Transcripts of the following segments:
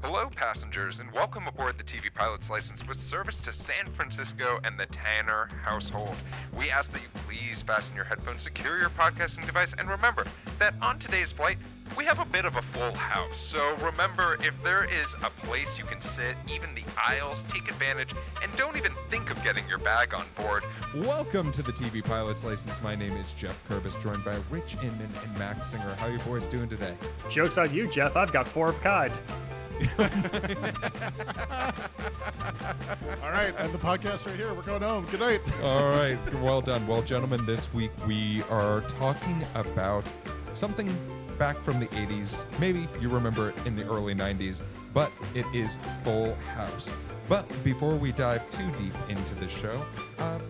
Hello, passengers, and welcome aboard the TV Pilot's License with service to San Francisco and the Tanner household. We ask that you please fasten your headphones, secure your podcasting device, and remember that on today's flight, we have a bit of a full house. So remember, if there is a place you can sit, even the aisles, take advantage, and don't even think of getting your bag on board. Welcome to the TV Pilot's License. My name is Geoff Kerbis, joined by Rich Inman and Max Singer. How are you boys doing today? Joke's on you, Jeff. I've got 4 of kind. All right, and the podcast right here. We're going home. Good night. All right, well done. Well, gentlemen, this week we are talking about something back from the 80s. Maybe you remember it in the early 90s, but it is Full House. But before we dive too deep into the show,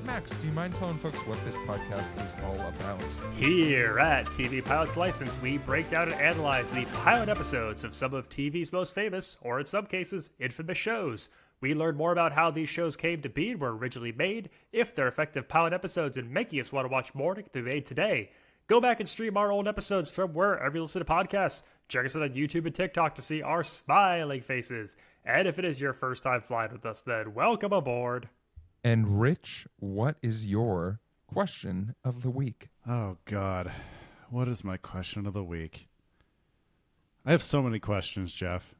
Max, do you mind telling folks what this podcast is all about? Here at TV Pilot's License, we break down and analyze the pilot episodes of some of TV's most famous, or in some cases, infamous shows. We learn more about how these shows came to be and were originally made, if they're effective pilot episodes and making us want to watch more to be made today. Go back and stream our old episodes from wherever you listen to podcasts. Check us out on YouTube and TikTok to see our smiling faces. And if it is your first time flying with us, then welcome aboard. And Rich, what is your question of the week? Oh, God. What is my question of the week? I have so many questions, Jeff.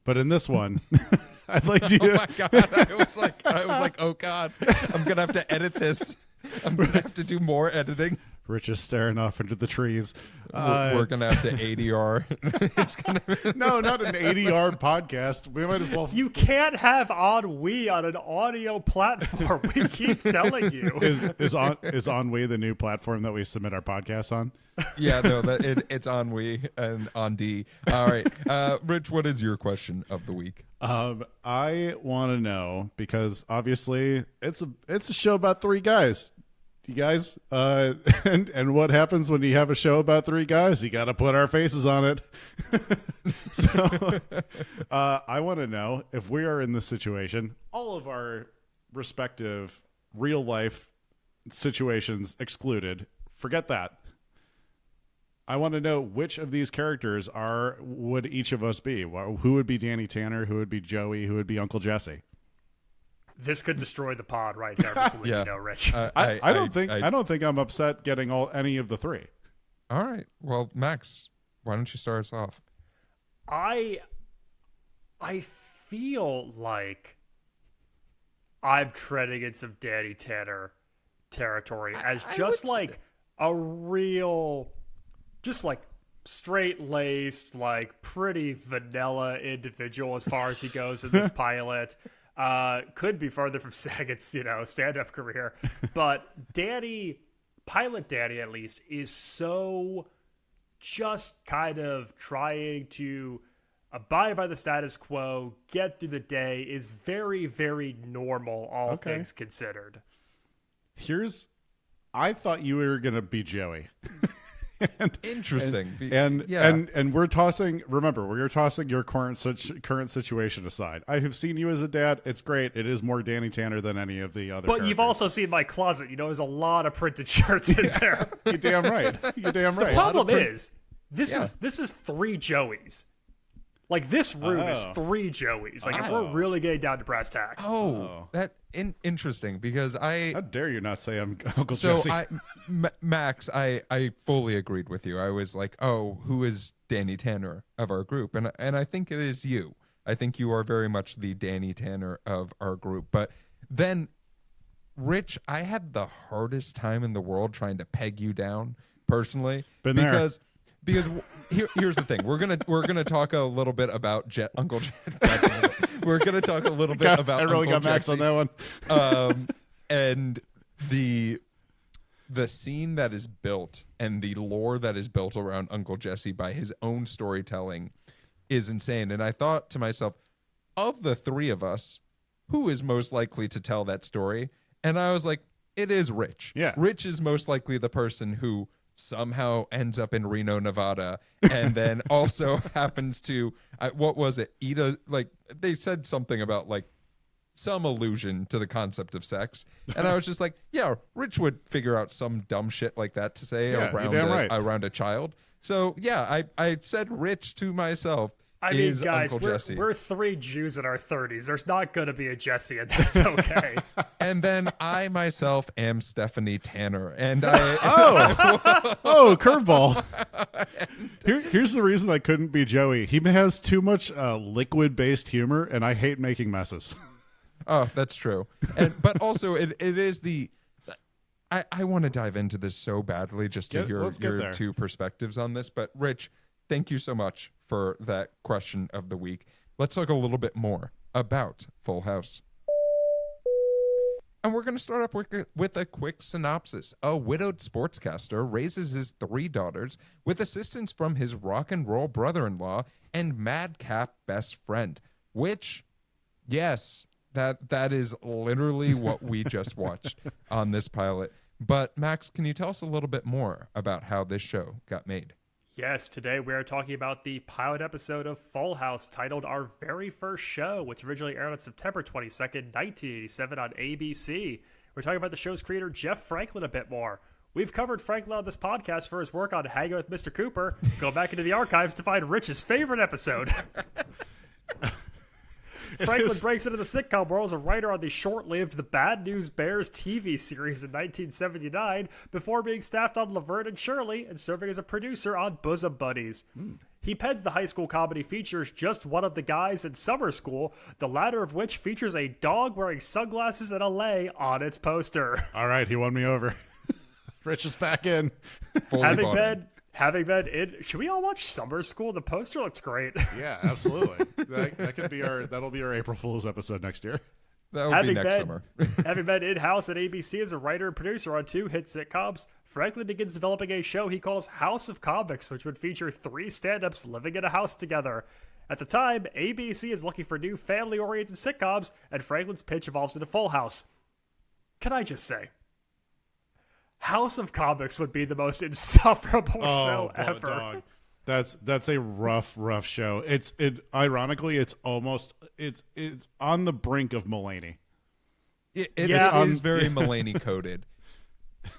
But in this one, I'd like to... Oh, my God. I was like, oh, God. I'm going to have to edit this. I'm going to have to do more editing. Rich is staring off into the trees. We're going to have to ADR. It's gonna... No, not an ADR podcast. We might as well... You can't have ennui on an audio platform. We keep telling you. Is Ennui the new platform that we submit our podcasts on? Yeah, no, it's Ennui and on D. All right. Rich, what is your question of the week? I want to know, because obviously it's a show about 3 guys. You guys, and what happens when you have a show about 3 guys? You got to put our faces on it. So I want to know, if we are in this situation, all of our respective real life situations excluded, forget that. I want to know which of these characters would each of us be? Who would be Danny Tanner? Who would be Joey? Who would be Uncle Jesse? This could destroy the pod right here. Just to let you know, Rich. I don't think I'm upset getting any of the 3. All right. Well, Max, why don't you start us off? I feel like I'm treading in some Danny Tanner territory as just like a real, just like straight-laced, like pretty vanilla individual as far as he goes in this pilot. Could be further from Saget's, stand-up career. But Pilot Danny at least, is so just kind of trying to abide by the status quo, get through the day, is very, very normal, all things considered. I thought you were going to be Joey. Interesting. And we're tossing your current situation aside. I have seen you as a dad. It's great. It is more Danny Tanner than any of the other characters. You've also seen my closet. There's a lot of printed shirts in there. You're damn right. The problem is, this is 3 Joeys. Like, this room is 3 Joeys. Like, if we're really getting down to brass tacks. Interesting, because how dare you not say I'm Uncle Jesse? Max, I fully agreed with you. I was like, oh, who is Danny Tanner of our group? And I think it is you. I think you are very much the Danny Tanner of our group. But then, Rich, I had the hardest time in the world trying to peg you down personally. Because here's the thing, we're gonna talk a little bit about Uncle Jesse. We're gonna talk a little bit about. I really Uncle got Max Jesse. on that one. And the scene that is built and the lore that is built around Uncle Jesse by his own storytelling is insane. And I thought to myself, of the 3 of us, who is most likely to tell that story? And I was like, it is Rich. Yeah, Rich is most likely the person who somehow ends up in Reno, Nevada, and then also happens to what was it? Like, they said something about like some allusion to the concept of sex, and I was just like, yeah, Rich would figure out some dumb shit like that to say around a child. So yeah, I said Rich to myself, I mean, is guys, Uncle Jesse. we're 3 Jews in our 30s. There's not going to be a Jesse, and that's okay. And then I myself am Stephanie Tanner, and I curveball. Here's the reason I couldn't be Joey. He has too much liquid-based humor, and I hate making messes. Oh, that's true. But also, it is the. I want to dive into this so badly just to hear your 2 perspectives on this. But Rich, thank you so much for that question of the week. Let's talk a little bit more about Full House. And we're going to start off with a quick synopsis. A widowed sportscaster raises his 3 daughters with assistance from his rock and roll brother-in-law and madcap best friend, which, yes, that is literally what we just watched on this pilot. But Max, can you tell us a little bit more about how this show got made? Yes, today we are talking about the pilot episode of Full House titled Our Very First Show, which originally aired on September 22nd, 1987 on ABC. We're talking about the show's creator, Jeff Franklin, a bit more. We've covered Franklin on this podcast for his work on Hanging with Mr. Cooper. Go back into the archives to find Rich's favorite episode. Franklin breaks into the sitcom world as a writer on the short-lived The Bad News Bears TV series in 1979 before being staffed on Laverne and Shirley and serving as a producer on Bosom Buddies. He pens the high school comedy features Just One of the Guys in Summer School, the latter of which features a dog wearing sunglasses and a lei on its poster. All right, he won me over. Rich is back in. Having been in, should we all watch Summer School? The poster looks great. Yeah, absolutely. That'll be our April Fool's episode next year. That'll be next summer. Having been in-house at ABC as a writer and producer on 2 hit sitcoms, Franklin begins developing a show he calls House of Comics, which would feature 3 stand-ups living in a house together. At the time, ABC is looking for new family-oriented sitcoms, and Franklin's pitch evolves into Full House. Can I just say, House of Comics would be the most insufferable show ever. Dog. That's a rough show. Ironically, it's on the brink of Mulaney. It is very Mulaney coded.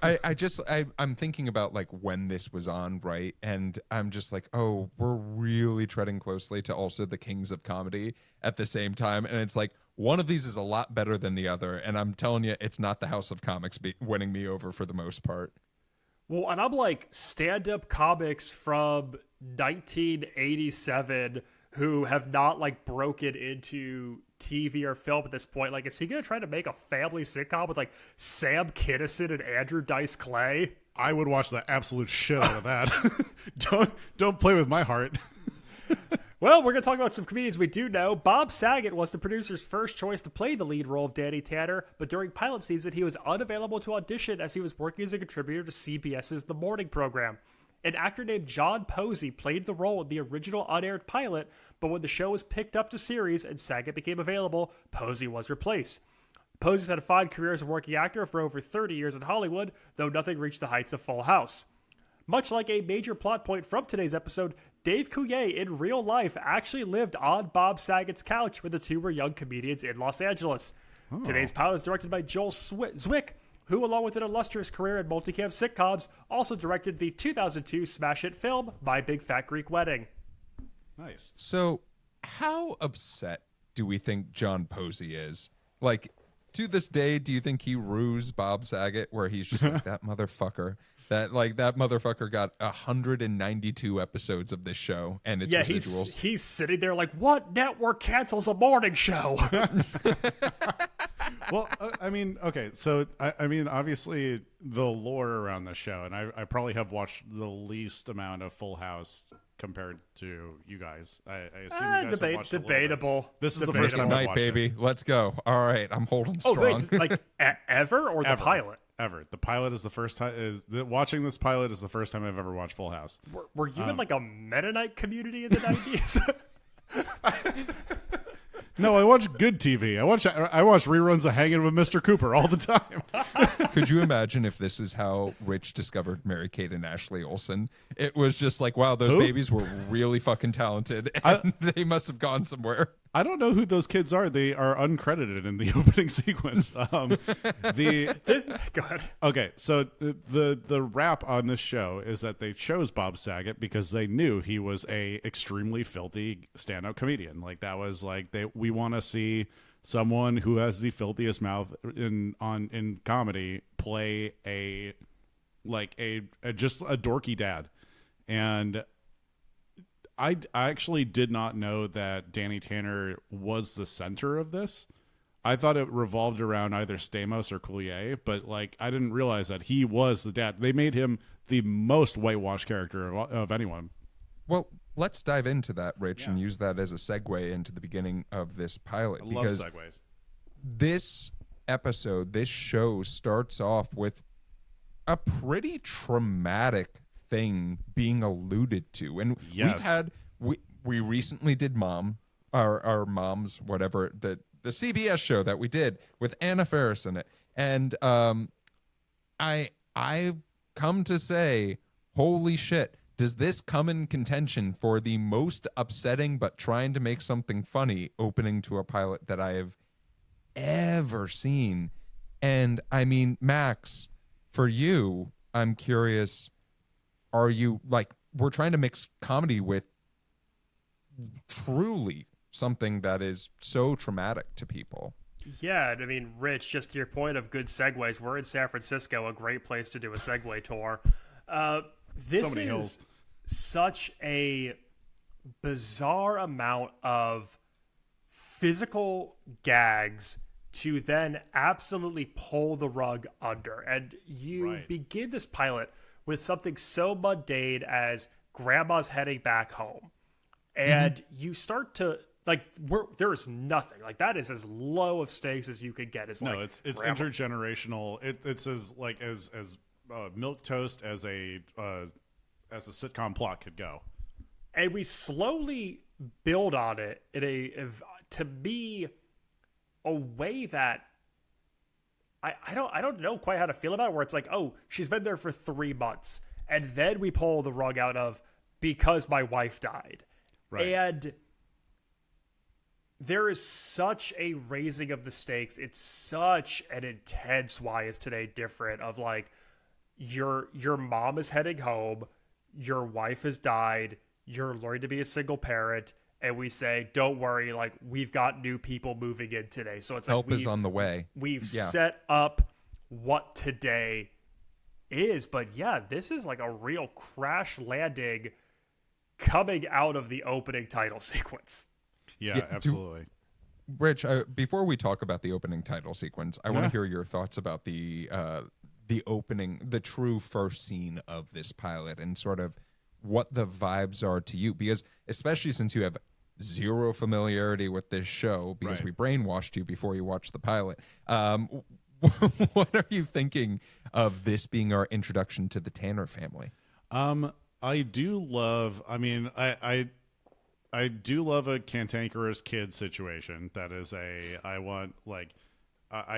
I'm thinking about like when this was on, right? And I'm just like, oh, we're really treading closely to also the kings of comedy at the same time. And it's like, one of these is a lot better than the other. And I'm telling you, it's not the House of Comics winning me over for the most part. Well, and I'm like, stand-up comics from 1987 who have not like broken into TV or film at this point. Like, is he going to try to make a family sitcom with like Sam Kinison and Andrew Dice Clay? I would watch the absolute shit out of that. Don't play with my heart. Well, we're going to talk about some comedians we do know. Bob Saget was the producer's first choice to play the lead role of Danny Tanner, but during pilot season, he was unavailable to audition as he was working as a contributor to CBS's The Morning program. An actor named John Posey played the role in the original unaired pilot, but when the show was picked up to series and Saget became available, Posey was replaced. Posey's had a fine career as a working actor for over 30 years in Hollywood, though nothing reached the heights of Full House. Much like a major plot point from today's episode, Dave Coulier in real life actually lived on Bob Saget's couch when the 2 were young comedians in Los Angeles. Today's pilot is directed by Joel Zwick, who, along with an illustrious career in multicam sitcoms, also directed the 2002 smash hit film My Big Fat Greek Wedding. Nice. So, how upset do we think John Posey is? Like, to this day, do you think he rues Bob Saget, where he's just like, that motherfucker? That motherfucker got 192 episodes of this show and its residuals. He's sitting there like, what network cancels a morning show? Well, I mean, okay, so I mean, obviously the lore around the show, and I probably have watched the least amount of Full House compared to you guys. I assume you guys have watched debatable. This is debatable. the first time night, baby. Let's go. All right, I'm holding strong. Oh, wait, like ever or the pilot? Ever. The pilot is the first time. Watching this pilot is the first time I've ever watched Full House. Were you in like a Mennonite community in the 90s? No, I watch good TV. I watch reruns of Hanging with Mr. Cooper all the time. Could you imagine if this is how Rich discovered Mary-Kate and Ashley Olsen? It was just like, wow, those Who? babies were really fucking talented, and they must have gone somewhere. I don't know who those kids are. They are uncredited in the opening sequence. Go ahead. Okay, so the wrap on this show is that they chose Bob Saget because they knew he was a extremely filthy stand-up comedian. Like that was like we want to see someone who has the filthiest mouth in comedy play just a dorky dad. And I actually did not know that Danny Tanner was the center of this. I thought it revolved around either Stamos or Coulier, but like I didn't realize that he was the dad. They made him the most whitewashed character of anyone. Well, let's dive into that, Rich, and use that as a segue into the beginning of this pilot. I love segues. This episode, this show starts off with a pretty traumatic thing being alluded to. And we recently did our Moms, whatever, the CBS show that we did with Anna Faris in it. And I've come to say, holy shit, does this come in contention for the most upsetting but trying to make something funny opening to a pilot that I have ever seen? And I mean, Max, for you, I'm curious, are you like, we're trying to mix comedy with truly something that is so traumatic to people. Yeah, I mean, Rich, just to your point of good segues, we're in San Francisco, a great place to do a segue tour. This is such a bizarre amount of physical gags to then absolutely pull the rug under. And you begin this pilot with something so mundane as grandma's heading back home. And you start to, like, there's nothing. Like, that is as low of stakes as you could get. It's it's intergenerational. It's as milquetoast as a sitcom plot could go. And we slowly build on it in to me, a way that I don't know quite how to feel about it, where it's like, oh, she's been there for 3 months. And then we pull the rug out of because my wife died. Right. And there is such a raising of the stakes. It's such an intense Why Is Today Different of like, your mom is heading home, your wife has died, you're learning to be a single parent, and we say, don't worry, like, we've got new people moving in today. So it's help like is on the way. We've set up what today is. But yeah, this is like a real crash landing coming out of the opening title sequence. Yeah, absolutely. Rich, before we talk about the opening title sequence, I want to hear your thoughts about the opening, the true first scene of this pilot, and sort of what the vibes are to you, because especially since you have zero familiarity with this show because we brainwashed you before you watched the pilot. What are you thinking of this being our introduction to the Tanner family? I do love, I do love a cantankerous kid situation. That is I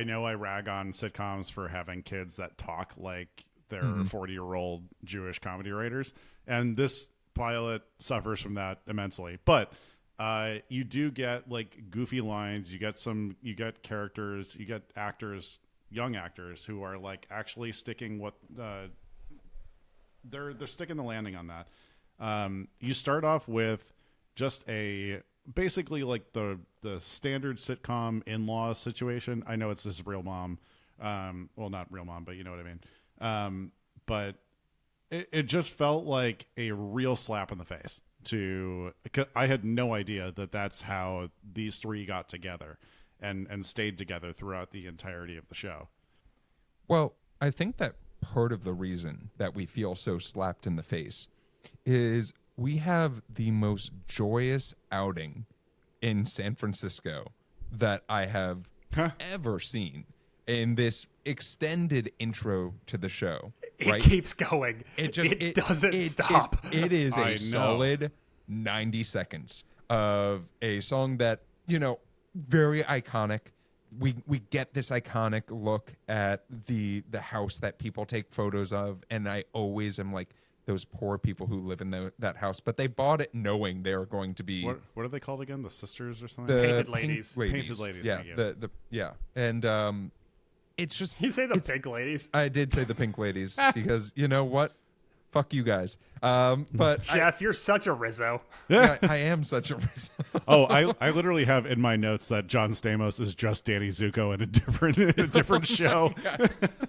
know I rag on sitcoms for having kids that talk like they're 40-year-old Jewish comedy writers. And this pilot suffers from that immensely. But you do get like goofy lines. You get characters, you get actors, young actors who are like actually sticking they're sticking the landing on that. You start off with just basically like the standard sitcom in-law situation. I know it's this real mom. Well, not real mom, but you know what I mean. But it just felt like a real slap in the face I had no idea that that's how these three got together and stayed together throughout the entirety of the show. Well, I think that part of the reason that we feel so slapped in the face is we have the most joyous outing in San Francisco that I have ever seen in this extended intro to the show. It keeps going. It doesn't stop. It is a solid 90 seconds of a song that, very iconic, we get this iconic look at the house that people take photos of, and I always am like, those poor people who live in that house, but they bought it knowing they are going to be What are they called again? The sisters or something? the Painted pink ladies. Painted ladies, Yeah, thank you. the yeah, and it's just You say the pink ladies? I did say the pink ladies because you know what? Fuck you guys. But Geoff, you're such a Rizzo. I am such a Oh, I literally have in my notes that John Stamos is just Danny Zuko in a different show.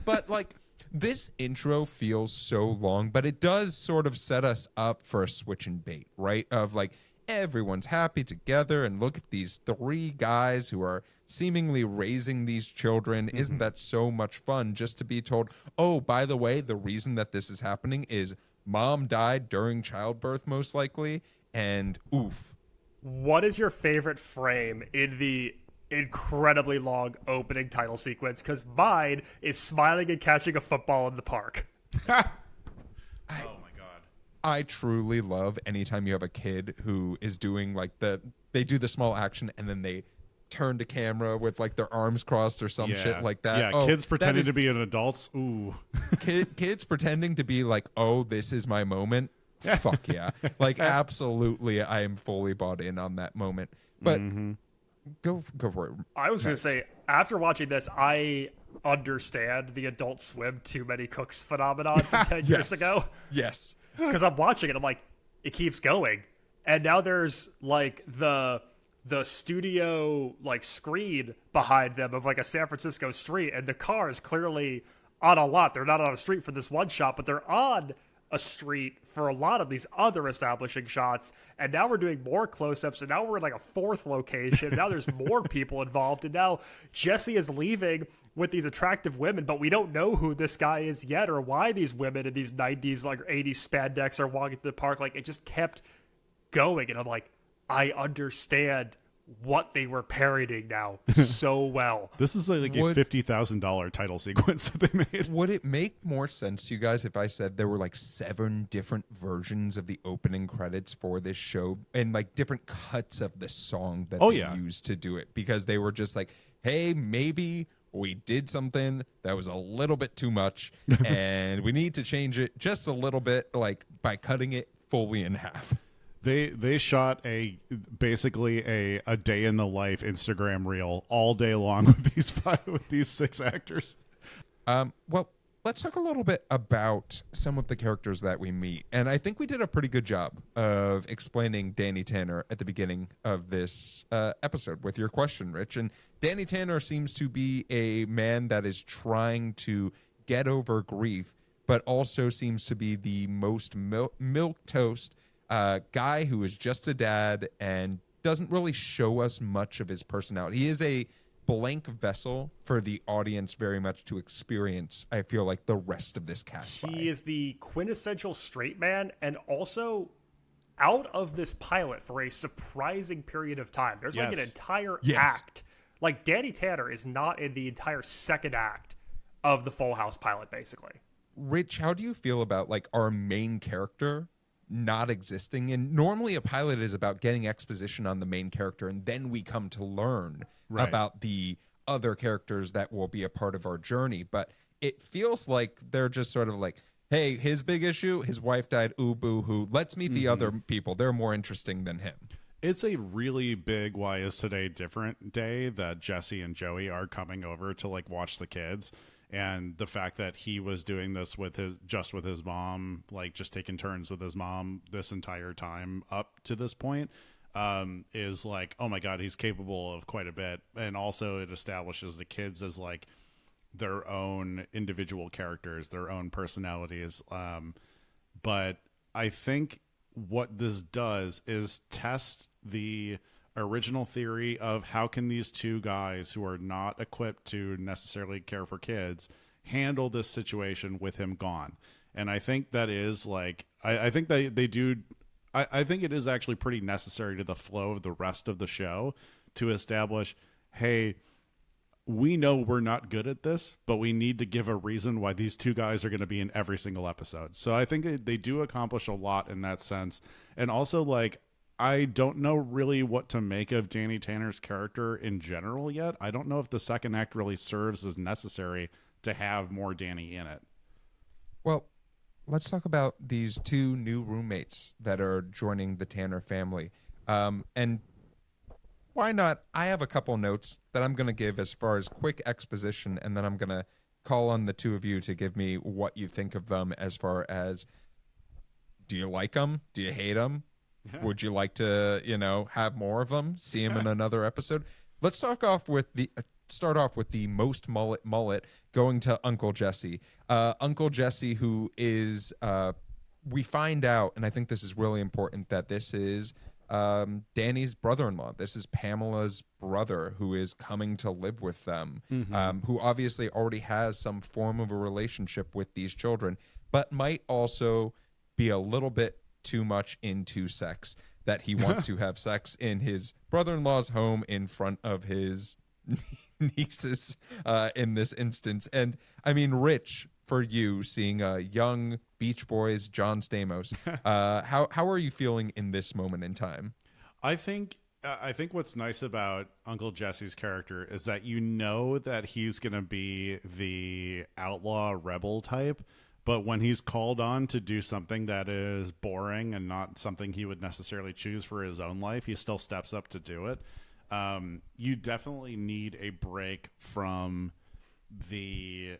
But like this intro feels so long, but it does sort of set us up for a switch and bait, right? Of like everyone's happy together, and look at these three guys who are seemingly raising these children. Isn't that so much fun just to be told, oh, by the way, the reason that this is happening is mom died during childbirth, most likely, and oof. What is your favorite frame in the incredibly long opening title sequence? Because mine is smiling and catching a football in the park. Oh my god. I truly love anytime you have a kid who is doing like they do the small action and then they turn to camera with like their arms crossed or some shit like that. Yeah, Oh, kids pretending that to be an adults. Ooh. kids pretending to be like, oh, this is my moment. Fuck yeah. Like absolutely I am fully bought in on that moment. But go for it. I was going to say, after watching this, I understand the Adult Swim Too Many Cooks phenomenon from 10 years ago. Yes. Because I'm watching it, I'm like, it keeps going. And now there's like the studio like screen behind them of like a San Francisco street, and the car is clearly on a lot. They're not on a street for this one shot, but they're on a street for a lot of these other establishing shots. And now we're doing more close-ups, and now we're in like a fourth location. Now there's more people involved, and now Jesse is leaving with these attractive women, but we don't know who this guy is yet or why these women in these 90s like 80s spandex are walking to the park. Like it just kept going, and I'm like, I understand what they were parodying now so well. This is like a $50,000 title sequence that they made. Would it make more sense to you guys if I said there were like 7 different versions of the opening credits for this show and like different cuts of the song that they used to do it? Because they were just like, hey, maybe we did something that was a little bit too much and we need to change it just a little bit, like by cutting it fully in half. They shot basically a day in the life Instagram reel all day long with these 6 actors. Well, let's talk a little bit about some of the characters that we meet. And I think we did a pretty good job of explaining Danny Tanner at the beginning of this episode with your question, Rich. And Danny Tanner seems to be a man that is trying to get over grief, but also seems to be the most milquetoast guy who is just a dad and doesn't really show us much of his personality. He is a blank vessel for the audience very much to experience, I feel like, the rest of this cast. He is the quintessential straight man, and also out of this pilot for a surprising period of time. There's like an entire act. Like Danny Tanner is not in the entire second act of the Full House pilot, basically. Rich, how do you feel about like our main character not existing? And normally a pilot is about getting exposition on the main character, and then we come to learn about the other characters that will be a part of our journey. But it feels like they're just sort of like, hey, his big issue, his wife died, ooh, boo hoo, let's meet the other people, they're more interesting than him. It's a really big Why Is Today Different day that Jesse and Joey are coming over to like watch the kids. And the fact that he was doing this with his mom, like just taking turns with his mom this entire time up to this point, is like, oh my God, he's capable of quite a bit. And also it establishes the kids as like their own individual characters, their own personalities. But I think what this does is test the original theory of how can these two guys who are not equipped to necessarily care for kids handle this situation with him gone. And I think that is like, I think that they do, I think it is actually pretty necessary to the flow of the rest of the show to establish, hey, we know we're not good at this, but we need to give a reason why these two guys are going to be in every single episode. So I think they do accomplish a lot in that sense. And also, like, I don't know really what to make of Danny Tanner's character in general yet. I don't know if the second act really serves as necessary to have more Danny in it. Well, let's talk about these two new roommates that are joining the Tanner family. And why not? I have a couple notes that I'm going to give as far as quick exposition, and then I'm going to call on the two of you to give me what you think of them as far as, do you like them? Do you hate them? Would you like to, have more of them? See them in another episode? Let's start off with the most mullet going to Uncle Jesse. Uncle Jesse, who is, we find out, and I think this is really important, that this is Danny's brother-in-law. This is Pamela's brother who is coming to live with them, who obviously already has some form of a relationship with these children, but might also be a little bit too much into sex, that he wants to have sex in his brother-in-law's home in front of his nieces in this instance. And I mean, Rich, for you, seeing young Beach Boys John Stamos, how are you feeling in this moment in time? I think what's nice about Uncle Jesse's character is that that he's going to be the outlaw rebel type, but when he's called on to do something that is boring and not something he would necessarily choose for his own life, he still steps up to do it. You definitely need a break from the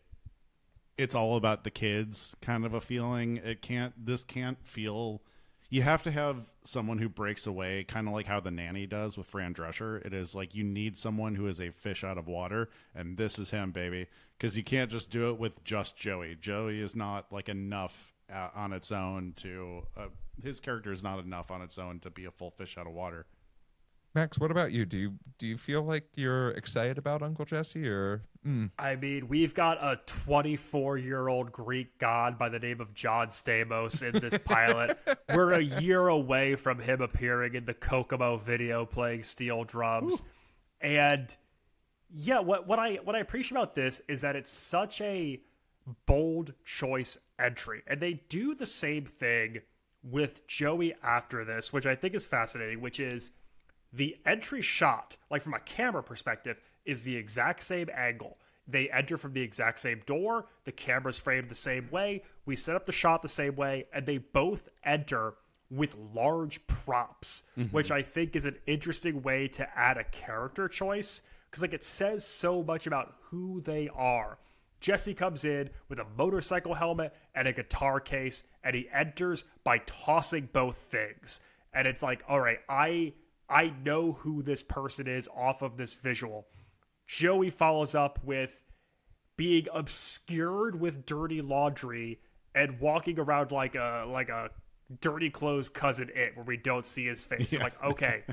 it's all about the kids kind of a feeling. This can't feel, you have to have someone who breaks away, kind of like how The Nanny does with Fran Drescher. It is like you need someone who is a fish out of water, and this is him, baby. Because you can't just do it with just Joey. Joey is not like enough on its own to, his character is not enough on its own to be a full fish out of water. Max, what about you? Do you feel like you're excited about Uncle Jesse, or? I mean, we've got a 24-year-old Greek god by the name of John Stamos in this pilot. We're a year away from him appearing in the Kokomo video playing steel drums. Ooh. And yeah, what I appreciate about this is that it's such a bold choice entry. And they do the same thing with Joey after this, which I think is fascinating, which is the entry shot, like from a camera perspective, is the exact same angle. They enter from the exact same door. The camera's framed the same way. We set up the shot the same way, and they both enter with large props, which I think is an interesting way to add a character choice, because like it says so much about who they are. Jesse comes in with a motorcycle helmet and a guitar case, and he enters by tossing both things. And it's like, all right, I know who this person is off of this visual. Joey follows up with being obscured with dirty laundry and walking around like a dirty clothes cousin It, where we don't see his face. Yeah. I'm like, okay,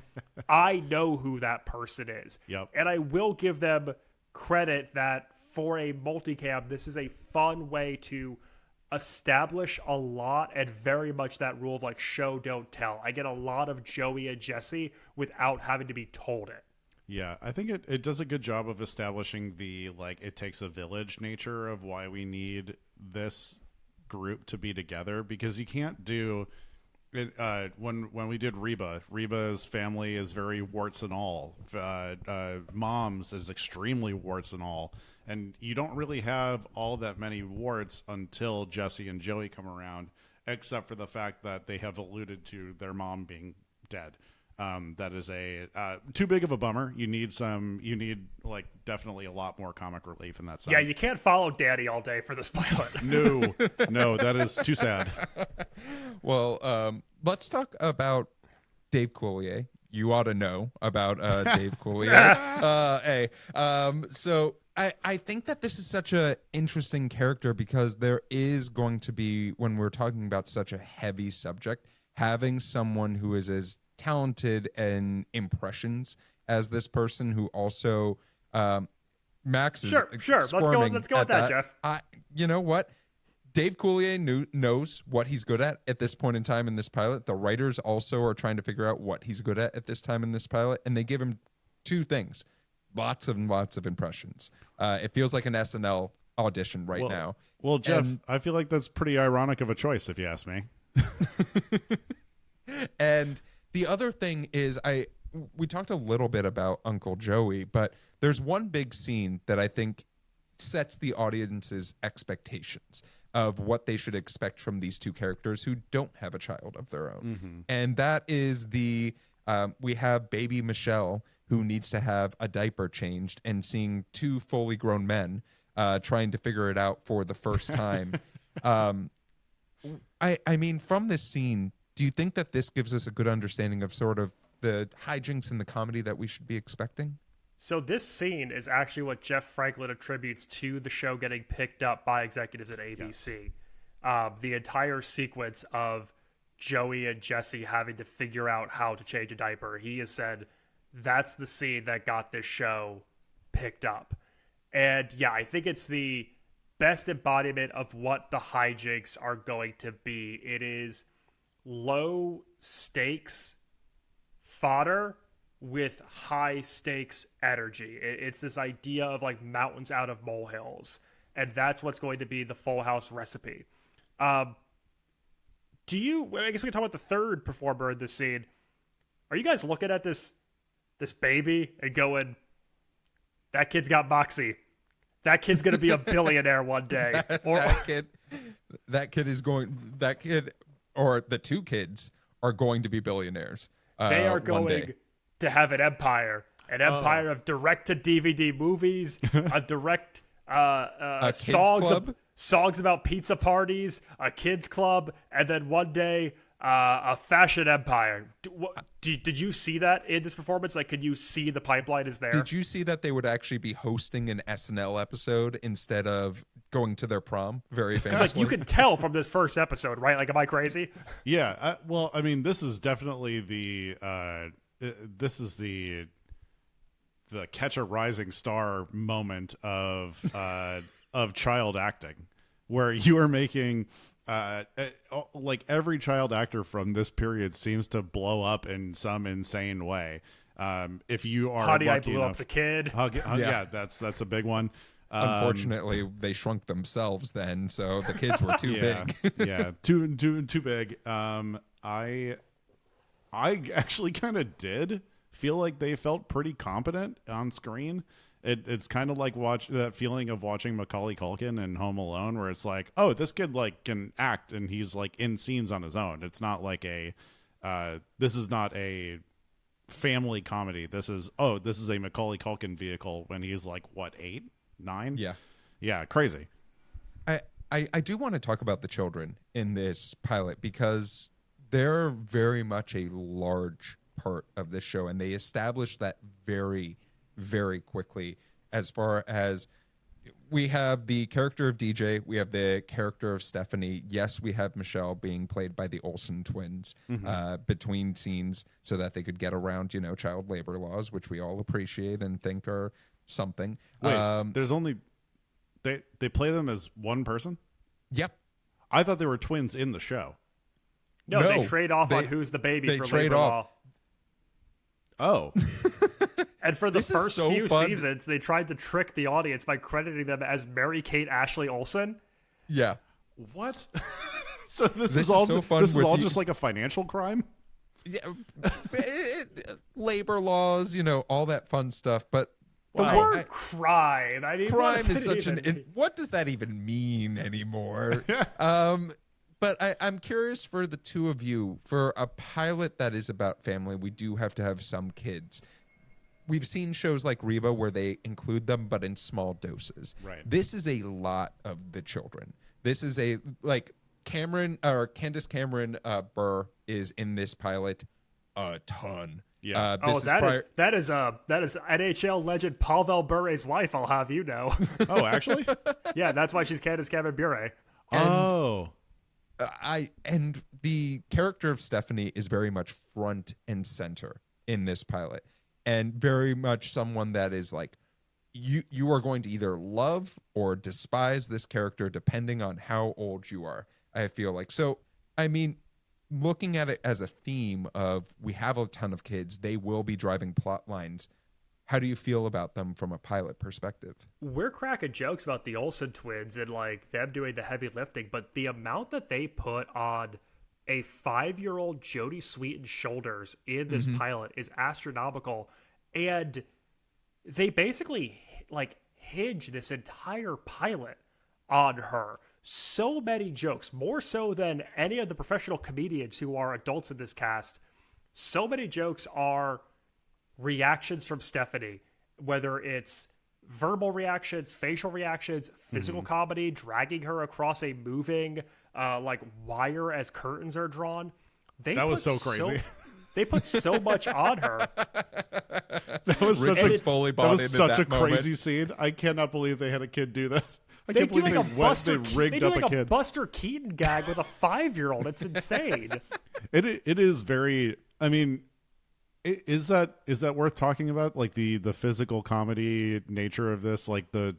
I know who that person is. Yep. And I will give them credit that for a multicam, this is a fun way to establish a lot, and very much that rule of like show don't tell. I get a lot of Joey and Jesse without having to be told it. Yeah, I think it does a good job of establishing the like it takes a village nature of why we need this group to be together, because you can't do it when we did Reba's family is very warts and all. Mom's is extremely warts and all. And you don't really have all that many warts until Jesse and Joey come around, except for the fact that they have alluded to their mom being dead. That is too big of a bummer. You need like definitely a lot more comic relief in that sense. Yeah, you can't follow Daddy all day for this pilot. No, that is too sad. Well, let's talk about Dave Coulier. You ought to know about Dave Coulier. So I think that this is such an interesting character, because there is going to be, when we're talking about such a heavy subject, having someone who is as talented in impressions as this person, who also Max is sure. Let's go with that, Jeff. You know what? Dave Coulier knows what he's good at this point in time in this pilot. The writers also are trying to figure out what he's good at this time in this pilot, and they give him two things: lots and lots of impressions. It feels like an SNL audition now. Well, Jeff, I feel like that's pretty ironic of a choice, if you ask me. And The other thing is we talked a little bit about Uncle Joey, but there's one big scene that I think sets the audience's expectations of what they should expect from these two characters who don't have a child of their own. And that is we have baby Michelle, who needs to have a diaper changed, and seeing two fully grown men trying to figure it out for the first time. I mean, from this scene, do you think that this gives us a good understanding of sort of the hijinks in the comedy that we should be expecting? So this scene is actually what Jeff Franklin attributes to the show getting picked up by executives at ABC. Yes. The entire sequence of Joey and Jesse having to figure out how to change a diaper, he has said that's the scene that got this show picked up. And yeah, I think it's the best embodiment of what the hijinks are going to be. It is low stakes fodder with high stakes energy. It's this idea of like mountains out of molehills, and that's what's going to be the Full House recipe. I guess we can talk about the third performer in this scene. Are you guys looking at this baby and going, that kid's got moxie? That kid's going to be a billionaire one day. That kid or the two kids are going to be billionaires. They are going to have an empire of direct-to-DVD movies, a direct songs about pizza parties, a kids club, and then one day a fashion empire. Did you see that in this performance? Like, could you see the pipeline is there? Did you see that they would actually be hosting an SNL episode instead of going to their prom? Very famously. Because like, you can tell from this first episode, right? Like, am I crazy? Yeah. Well, I mean, this is definitely the catch a rising star moment of child acting, where you are making like every child actor from this period seems to blow up in some insane way. If you are Honey, lucky I Blew enough, Up the Kid. Yeah, that's a big one. Unfortunately, they shrunk themselves then, so the kids were too big. Yeah, too big. I actually kind of did feel like they felt pretty competent on screen. It's kind of like that feeling of watching Macaulay Culkin in Home Alone, where it's like, oh, this kid like can act and he's like in scenes on his own. It's not like this is not a family comedy. This is a Macaulay Culkin vehicle when he's like what, 8, 9? Yeah, crazy. I do want to talk about the children in this pilot because they're very much a large part of this show, and they establish that very, very quickly. As far as we have the character of DJ, we have the character of Stephanie. Yes, we have Michelle being played by the Olsen twins between scenes so that they could get around, child labor laws, which we all appreciate and think are something. Wait, there's only they play them as one person? Yep. I thought they were twins in the show. No, they trade off on who's the baby for labor law. Oh. And for the first few seasons, they tried to trick the audience by crediting them as Mary-Kate Ashley Olsen. Yeah. What? So this is all just like a financial crime? Yeah. Labor laws, all that fun stuff. But the word crime. I mean, crime is such what does that even mean anymore? But I'm curious for the two of you, for a pilot that is about family, we do have to have some kids. We've seen shows like Reba where they include them, but in small doses. Right. This is a lot of the children. This is Candace Cameron Burr is in this pilot a ton. Yeah. That is NHL legend Pavel Bure's wife, I'll have you know. Oh, actually? Yeah, that's why she's Candace Cameron Bure. And the character of Stephanie is very much front and center in this pilot, and very much someone that is like, you are going to either love or despise this character depending on how old you are, I feel like. So, I mean, looking at it as a theme of we have a ton of kids, they will be driving plot lines. How do you feel about them from a pilot perspective? We're cracking jokes about the Olsen twins and like them doing the heavy lifting, but the amount that they put on a 5-year-old Jodie Sweetin's shoulders in this pilot is astronomical, and they basically like hinge this entire pilot on her. So many jokes, more so than any of the professional comedians who are adults in this cast. So many jokes are reactions from Stephanie, whether it's verbal reactions, facial reactions, physical comedy, dragging her across a moving like wire as curtains are drawn. That was so crazy. They put so much on her. That was Rich such was fully bodied that was in such that a moment. crazy scene. I cannot believe they had a kid do that. I They can't do believe like they rigged up a kid. Buster Keaton gag with a 5-year-old. It's insane. It is very. I mean, is that worth talking about? Like the physical comedy nature of this, like the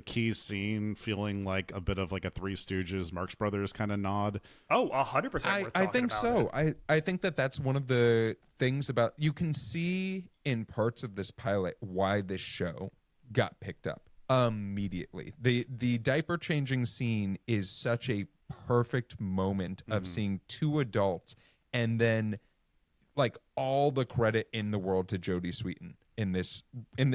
key scene feeling like a bit of like a Three Stooges, Marx Brothers kind of nod. Oh, 100% worth talking I think about so. it. I think that's one of the things about, you can see in parts of this pilot why this show got picked up immediately. The diaper changing scene is such a perfect moment of seeing two adults, and then like all the credit in the world to Jodie Sweetin in this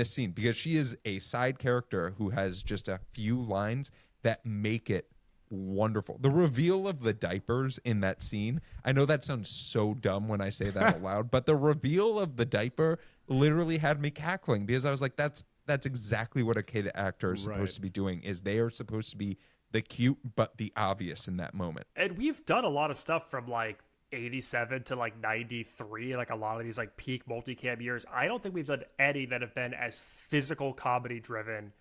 scene, because she is a side character who has just a few lines that make it wonderful. The reveal of the diapers in that scene, I know that sounds so dumb when I say that out loud, but the reveal of the diaper literally had me cackling, because I was like, that's exactly what a kid actor is supposed to be doing, is they are supposed to be the cute but the obvious in that moment. And we've done a lot of stuff from like 87 to like 93, like a lot of these like peak multicam years. I don't think we've done any that have been as physical comedy driven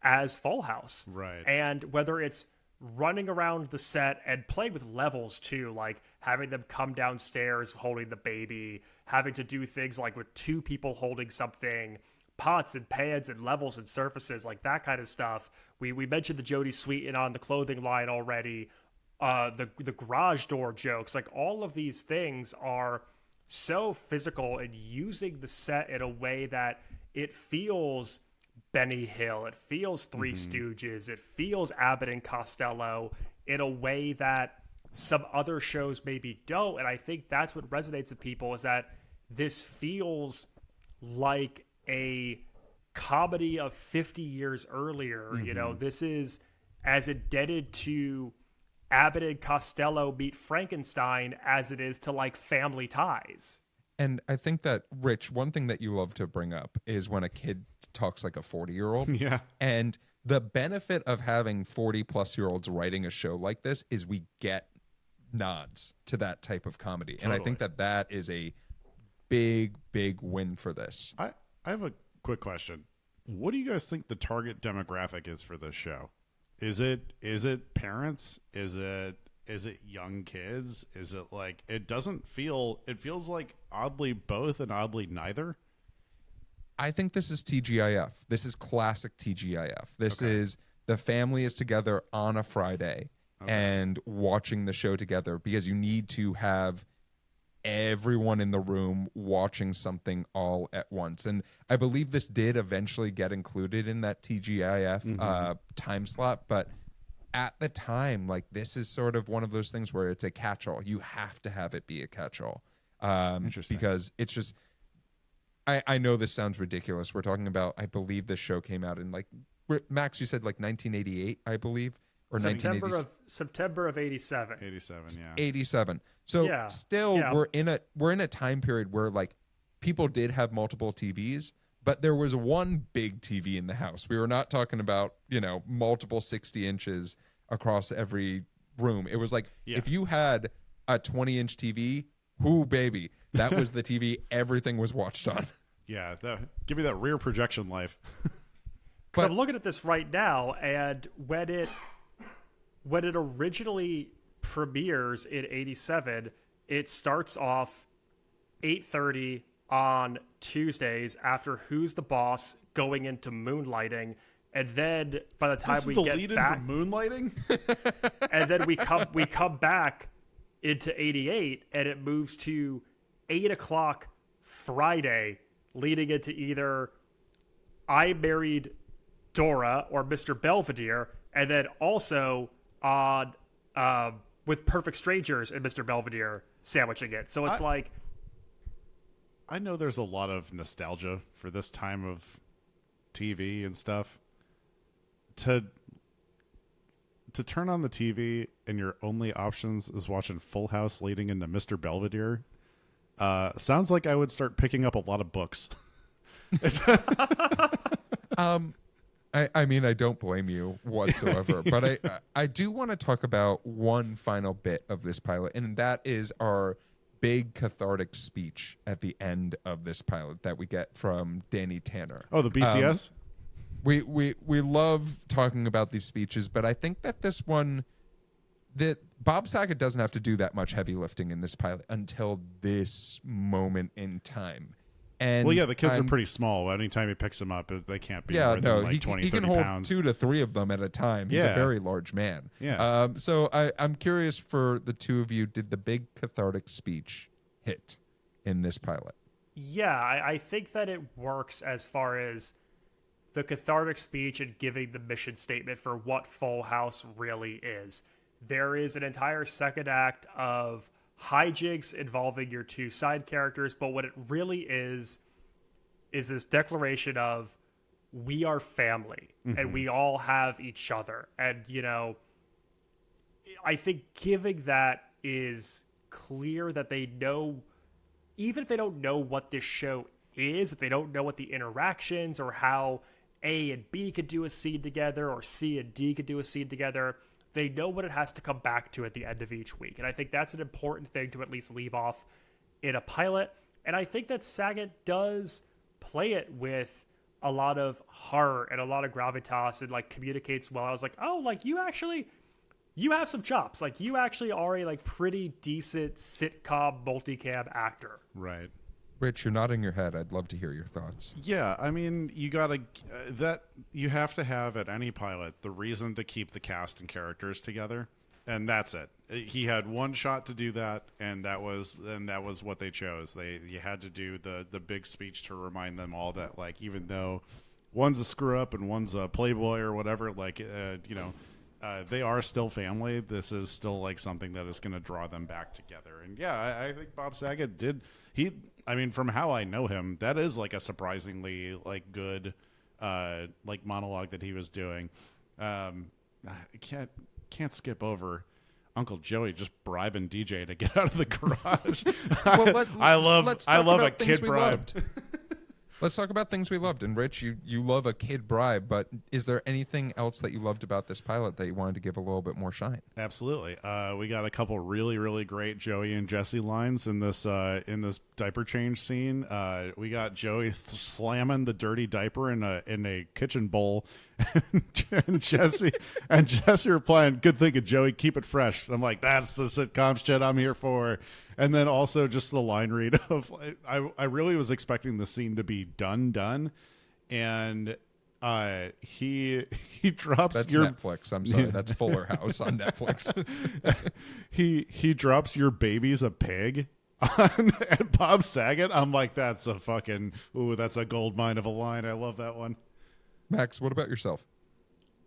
as Full House. Right. And whether it's running around the set and playing with levels too, like having them come downstairs holding the baby, having to do things like with two people holding something, pots and pans and levels and surfaces, like that kind of stuff. We mentioned the Jodie Sweetin on the clothing line already. The garage door jokes, like all of these things are so physical, and using the set in a way that it feels Benny Hill, it feels Three Stooges, it feels Abbott and Costello in a way that some other shows maybe don't. And I think that's what resonates with people, is that this feels like a comedy of 50 years earlier. You know, this is as indebted to Abbott and Costello meet Frankenstein as it is to like Family Ties. And I think that, Rich, one thing that you love to bring up is when a kid talks like a 40-year-old. Yeah. And the benefit of having 40-plus-year-olds writing a show like this is we get nods to that type of comedy. Totally. And I think that is a big, big win for this. I have a quick question. What do you guys think the target demographic is for this show? Is it parents? Is it young kids? Is it like, it feels like oddly both and oddly neither? I think this is TGIF. This is classic TGIF. This is the family is together on a Friday and watching the show together, because you need to have everyone in the room watching something all at once. And I believe this did eventually get included in that TGIF time slot, but at the time, like, this is sort of one of those things where it's a catch-all. You have to have it be a catch-all. Interesting. Because it's just, I know this sounds ridiculous. We're talking about, I believe this show came out in like, Max, you said like 1988, I believe, or September of 87. 87, yeah. 87. So we're in a time period where like people did have multiple TVs, but there was one big TV in the house. We were not talking about, multiple 60 inches across every room. It was like, if you had a 20-inch TV, whoo, baby, that was the TV everything was watched on. Yeah, give me that rear projection life. Because I'm looking at this right now, and when it originally premieres in 87, it starts off 8:30 on Tuesdays after Who's the Boss, going into Moonlighting, and then by the time we get back, Moonlighting, and then we come back into 88, and it moves to 8 o'clock Friday, leading into either I Married Dora or Mr. Belvedere, and then also on with Perfect Strangers and Mr. Belvedere sandwiching it. So it's like, I know there's a lot of nostalgia for this time of TV and stuff. To turn on the TV and your only options is watching Full House leading into Mr. Belvedere, sounds like I would start picking up a lot of books. I mean, I don't blame you whatsoever, but I do want to talk about one final bit of this pilot, and that is our big cathartic speech at the end of this pilot that we get from Danny Tanner. Oh, the BCS? We love talking about these speeches, but I think that this one, that Bob Saget doesn't have to do that much heavy lifting in this pilot until this moment in time. And well, yeah, the kids are pretty small. Anytime he picks them up, they can't be more than like 20, he 30 can hold pounds. 2 to 3 of them at a time. He's a very large man. Yeah. So I'm curious for the two of you, did the big cathartic speech hit in this pilot? yeah, I think that it works as far as the cathartic speech and giving the mission statement for what Full House really is. There is an entire second act of hijinks involving your two side characters, but what it really is this declaration of we are family and we all have each other. And, you know, I think giving that is clear that they know, even if they don't know what this show is, if they don't know what the interactions or how A and B could do a scene together or C and D could do a scene together, they know what it has to come back to at the end of each week. And I think that's an important thing to at least leave off in a pilot. And I think that Saget does play it with a lot of heart and a lot of gravitas and like communicates well. I was like, oh, like you have some chops. Like you actually are a like pretty decent sitcom multicam actor. Right. Rich, you're nodding your head. I'd love to hear your thoughts. Yeah, I mean, you gotta you have to have at any pilot the reason to keep the cast and characters together, and that's it. He had one shot to do that, and that was what they chose. You had to do the big speech to remind them all that, like, even though one's a screw up and one's a playboy or whatever, like they are still family. This is still like something that is going to draw them back together. And yeah, I think Bob Saget did. I mean, from how I know him, that is like a surprisingly like good like monologue that he was doing. I can't skip over Uncle Joey just bribing DJ to get out of the garage. I love a kid bribe. Let's talk about things we loved. And Rich, you love a kid bribe, but is there anything else that you loved about this pilot that you wanted to give a little bit more shine? Absolutely. We got a couple really, really great Joey and Jesse lines in this diaper change scene. We got Joey slamming the dirty diaper in a kitchen bowl, and Jesse replying, "Good thinking, Joey. Keep it fresh." I'm like, that's the sitcom shit I'm here for. And then also just the line read of, I really was expecting the scene to be done, and he drops that's Netflix. I'm sorry, that's Fuller House on Netflix. he drops "your baby's a pig" on at Bob Saget. I'm like, that's a gold mine of a line. I love that one. Max, what about yourself?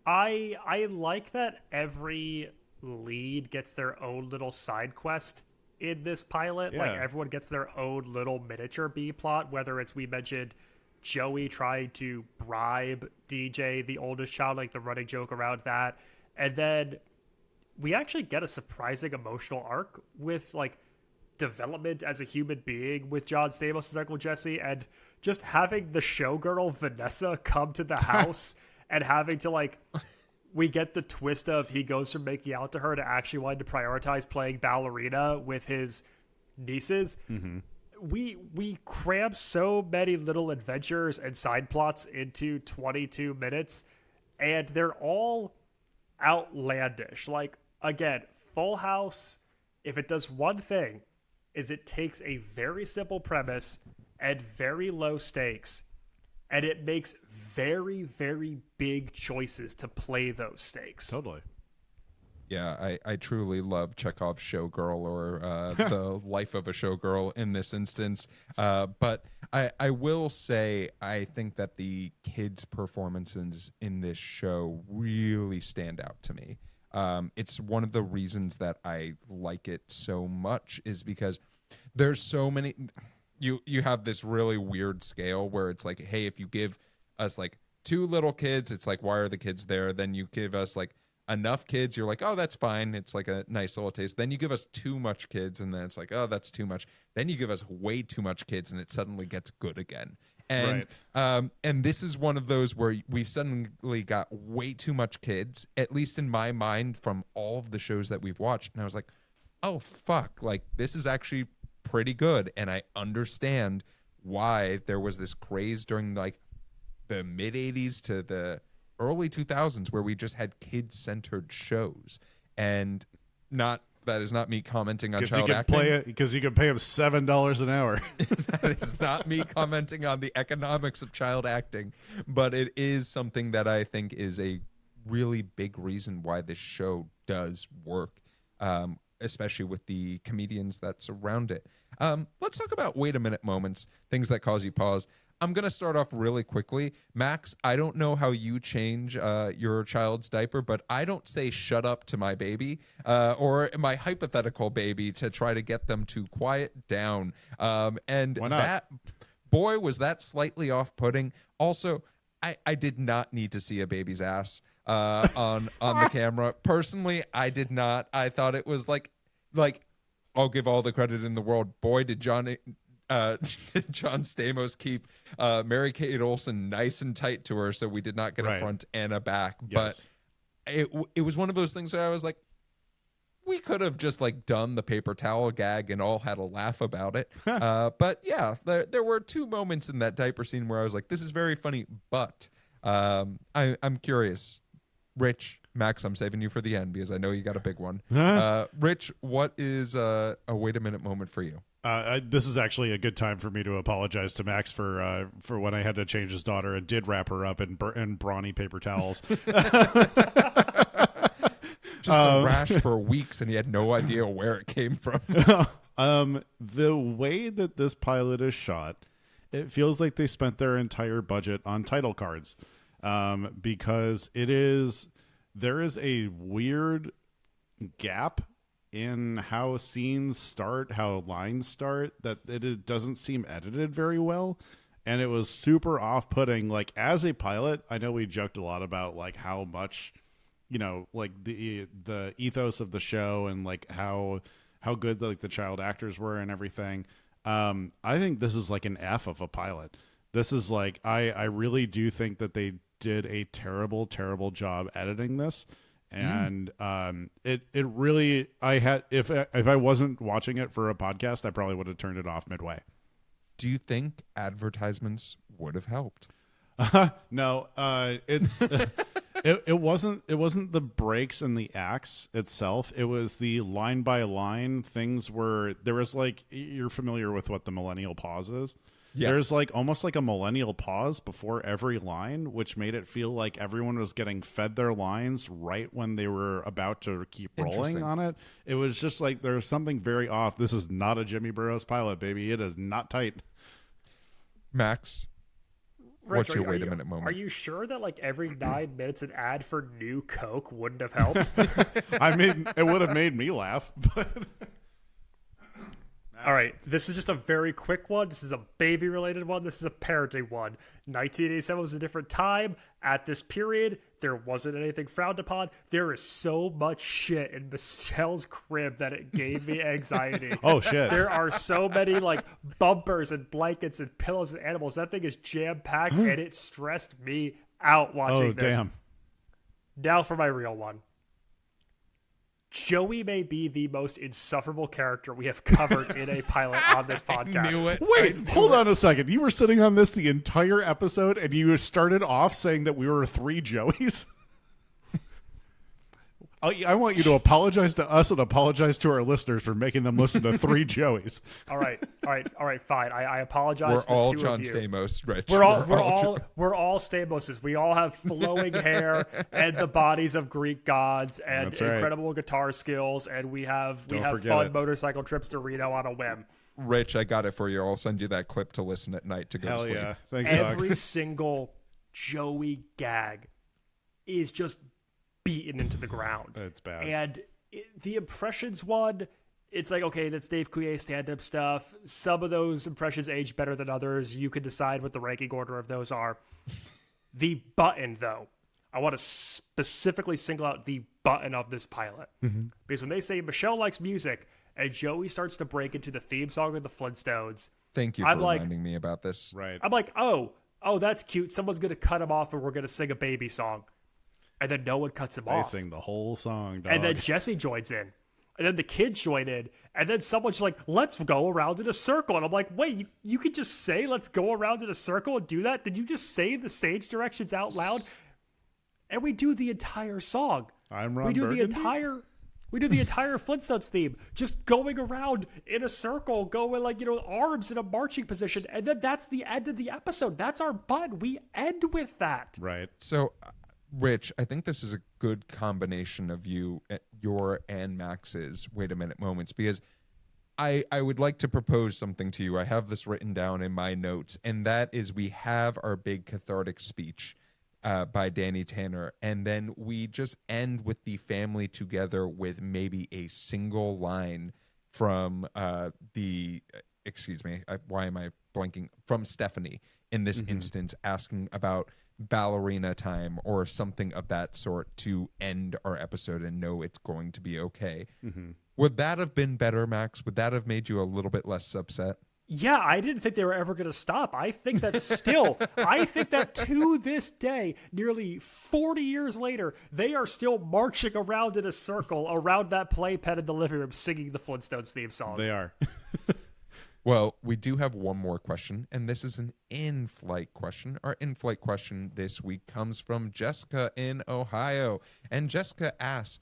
I like that every lead gets their own little side quest in this pilot. Yeah. Like everyone gets their own little miniature B plot, whether it's, we mentioned Joey trying to bribe DJ, the oldest child, like the running joke around that. And then we actually get a surprising emotional arc with like development as a human being with John Stamos' Uncle Jesse, and just having the showgirl Vanessa come to the house and having to like, we get the twist of he goes from making out to her to actually wanting to prioritize playing ballerina with his nieces. Mm-hmm. We cram so many little adventures and side plots into 22 minutes, and they're all outlandish. Like, again, Full House, if it does one thing, is it takes a very simple premise and very low stakes, and it makes very, very big choices to play those stakes. Totally. Yeah, I truly love Chekhov's showgirl, or the life of a showgirl in this instance. But I will say, I think that the kids' performances in this show really stand out to me. It's one of the reasons that I like it so much is because there's so many. You have this really weird scale where it's like, hey, if you give us like 2 little kids, it's like, why are the kids there? Then you give us like enough kids, you're like, oh, that's fine. It's like a nice little taste. Then you give us too much kids, and then it's like, oh, that's too much. Then you give us way too much kids, and it suddenly gets good again. And and this is one of those where we suddenly got way too much kids, at least in my mind, from all of the shows that we've watched. And I was like, oh, fuck, like this is actually pretty good. And I understand why there was this craze during like the mid 80s to the early 2000s where we just had kid-centered shows. And that is not me commenting on child acting. Because you could pay him $7 an hour. That is not me commenting on the economics of child acting, but it is something that I think is a really big reason why this show does work, especially with the comedians that surround it. Let's talk about wait a minute moments, things that cause you pause. I'm going to start off really quickly. Max, I don't know how you change your child's diaper, but I don't say shut up to my baby or my hypothetical baby to try to get them to quiet down. And why not? That, boy, was that slightly off-putting. Also, I did not need to see a baby's ass on the camera. Personally, I did not. I thought it was like I'll give all the credit in the world. Boy, did John Stamos keep Mary Kate Olsen nice and tight to her, so we did not get a front and a back. Yes. But it was one of those things where I was like, we could have just like done the paper towel gag and all had a laugh about it. But yeah, there were 2 moments in that diaper scene where I was like, this is very funny. But I'm curious, Rich, Max, I'm saving you for the end because I know you got a big one. Rich, what is a wait a minute moment for you? This is actually a good time for me to apologize to Max for when I had to change his daughter and did wrap her up in brawny paper towels. Just a rash for weeks, and he had no idea where it came from. The way that this pilot is shot, it feels like they spent their entire budget on title cards, because there is a weird gap in how scenes start, how lines start, that it doesn't seem edited very well. And it was super off-putting. Like, as a pilot, I know we joked a lot about like how much, like the ethos of the show and like how good like the child actors were and everything. I think this is like an F of a pilot. This is like, I really do think that they did a terrible job editing this. And it really, if I wasn't watching it for a podcast, I probably would have turned it off midway. Do you think advertisements would have helped? No, it's it wasn't the breaks and the acts itself. It was the line by line things where there was like, you're familiar with what the millennial pause is. Yeah. There's like almost like a millennial pause before every line, which made it feel like everyone was getting fed their lines right when they were about to keep rolling on it. It was just like there's something very off. This is not a Jimmy Burrows pilot, baby. It is not tight. Max, Rich, what's your wait a minute moment? Are you sure that like every 9 minutes an ad for New Coke wouldn't have helped? I mean, it would have made me laugh, but... All right, this is just a very quick one. This is a baby-related one. This is a parenting one. 1987 was a different time. At this period, there wasn't anything frowned upon. There is so much shit in Michelle's crib that it gave me anxiety. Oh, shit. There are so many, like, bumpers and blankets and pillows and animals. That thing is jam-packed, and it stressed me out watching this. Oh, damn. Now for my real one. Joey may be the most insufferable character we have covered in a pilot on this podcast. I knew it. Wait, hold on a second. You were sitting on this the entire episode, and you started off saying that we were 3 Joeys? I want you to apologize to us and apologize to our listeners for making them listen to 3 Joeys. All right, fine. I apologize. We're all to John you. Stamos, Rich. We're all Stamoses. We all have flowing hair and the bodies of Greek gods and incredible guitar skills, and we have fun motorcycle trips to Reno on a whim. Rich, I got it for you. I'll send you that clip to listen at night to go to sleep. Yeah. Thanks, Every single Joey gag is just beaten into the ground. It's bad. And the impressions one, it's like, okay, that's Dave Coulier stand-up stuff. Some of those impressions age better than others. You can decide what the ranking order of those are. The button, though, I want to specifically single out the button of this pilot. Because when they say Michelle likes music and Joey starts to break into the theme song of the Flintstones, Thank you for reminding me about this. Right. I'm like, oh, that's cute. Someone's going to cut him off and we're going to sing a baby song. And then no one cuts him off. They sing the whole song, dog. And then Jesse joins in. And then the kids join in. And then someone's like, let's go around in a circle. And I'm like, wait, you could just say let's go around in a circle and do that? Did you just say the stage directions out loud? And we do the entire song. I'm Ron We do Burgundy? the entire Flintstones theme, just going around in a circle, going like, arms in a marching position. And then that's the end of the episode. That's our button. We end with that. Right. So, Rich, I think this is a good combination of your and Max's wait a minute moments, because I would like to propose something to you. I have this written down in my notes, and that is we have our big cathartic speech by Danny Tanner, and then we just end with the family together with maybe a single line from why am I blanking? From Stephanie in this instance, asking about ballerina time or something of that sort to end our episode and know it's going to be okay. Would that have been better, Max? Would that have made you a little bit less upset? Yeah, I didn't think they were ever going to stop. I think that I think that to this day, nearly 40 years later, they are still marching around in a circle around that playpen in the living room singing the Flintstones theme song. They are. Well, we do have one more question, and this is an in-flight question. Our in-flight question this week comes from Jessica in Ohio. And Jessica asks,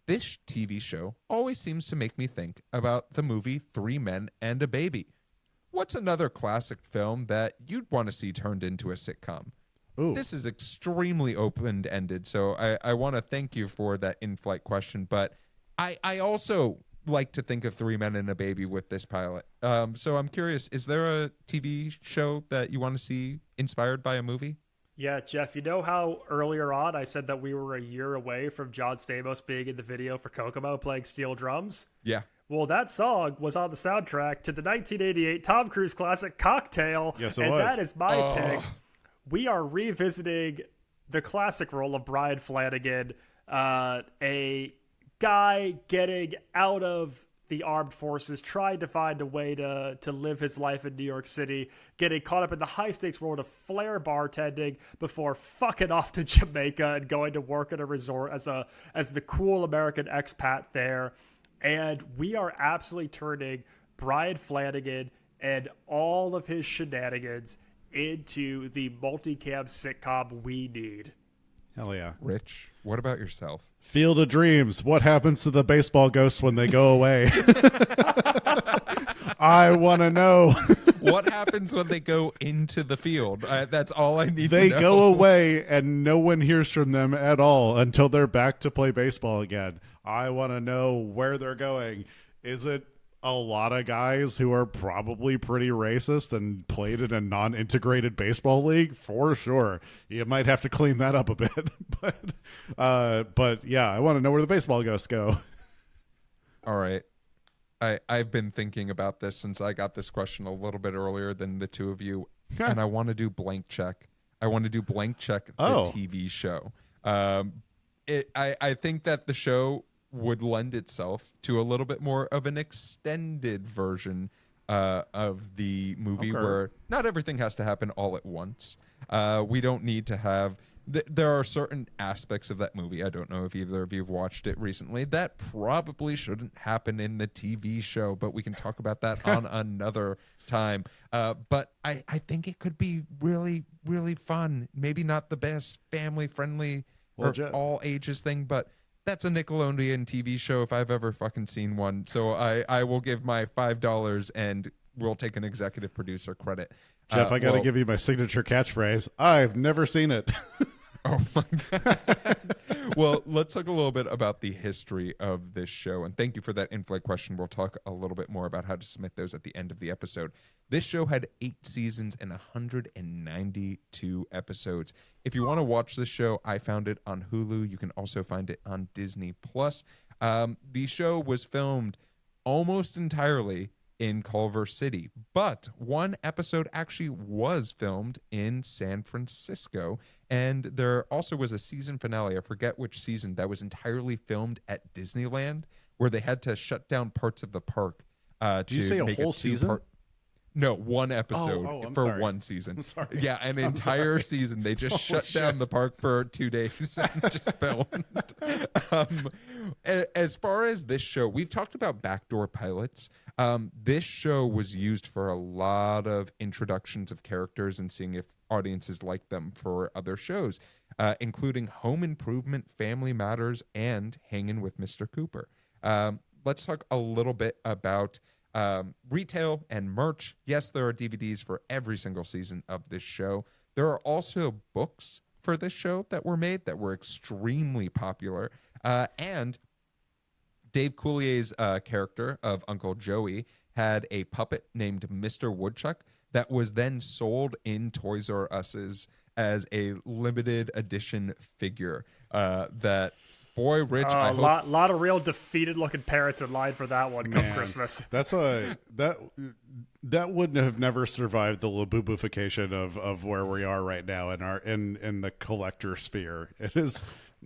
this TV show always seems to make me think about the movie 3 Men and a Baby. What's another classic film that you'd want to see turned into a sitcom? Ooh. This is extremely open-ended, so I want to thank you for that in-flight question, but I also like to think of 3 Men and a Baby with this pilot. So I'm curious, is there a TV show that you want to see inspired by a movie? Yeah, Jeff, you know how earlier on I said that we were a year away from John Stamos being in the video for Kokomo playing steel drums? Yeah. Well, that song was on the soundtrack to the 1988 Tom Cruise classic Cocktail. Yes, it and was. that is my pick. We are revisiting the classic role of Brian Flanagan, a guy getting out of the armed forces, trying to find a way to live his life in New York City, getting caught up in the high-stakes world of flair bartending before fucking off to Jamaica and going to work at a resort as the cool American expat there. And we are absolutely turning Brian Flanagan and all of his shenanigans into the multicam sitcom we need. Hell yeah. Rich, what about yourself? Field of Dreams. What happens to the baseball ghosts when they go away? I want to know. What happens when they go into the field? That's all I need to know. They go away and no one hears from them at all until they're back to play baseball again. I want to know where they're going. Is it a lot of guys who are probably pretty racist and played in a non-integrated baseball league? For sure. You might have to clean that up a bit. But yeah, I want to know where the baseball ghosts go. All right. I've been thinking about this since I got this question a little bit earlier than the two of you, and I want to do Blank Check. I want to do Blank Check, the TV show. I think that the show would lend itself to a little bit more of an extended version of the movie where not everything has to happen all at once. We don't need to have... there are certain aspects of that movie, I don't know if either of you have watched it recently, that probably shouldn't happen in the TV show, but we can talk about that on another time. But I think it could be really, really fun. Maybe not the best family-friendly or all ages thing, but that's a Nickelodeon TV show if I've ever fucking seen one. So I will give my $5 and we'll take an executive producer credit. Jeff, I got to give you my signature catchphrase. I've never seen it. Oh my God. Well, let's talk a little bit about the history of this show. And thank you for that in-flight question. We'll talk a little bit more about how to submit those at the end of the episode. This show had 8 seasons and 192 episodes. If you want to watch this show, I found it on Hulu. You can also find it on Disney+. The show was filmed almost entirely in Culver City, but one episode actually was filmed in San Francisco, and there also was a season finale, I forget which season, that was entirely filmed at Disneyland, where they had to shut down parts of the park Did you say a whole season? No, one episode I'm for sorry. one season. I'm sorry. Yeah, an entire season. They just shut down the park for 2 days and just filmed. As far as this show, we've talked about backdoor pilots. This show was used for a lot of introductions of characters and seeing if audiences like them for other shows, including Home Improvement, Family Matters, and Hanging with Mr. Cooper. Let's talk a little bit about retail and merch. Yes, there are DVDs for every single season of this show. There are also books for this show that were made that were extremely popular. And Dave Coulier's character of Uncle Joey had a puppet named Mr. Woodchuck that was then sold in Toys R Us's as a limited edition figure that... Boy, Rich, a lot of real defeated looking parents in line for that one come Christmas. That's that wouldn't have never survived the Labubufication of where we are right now in the collector sphere. It is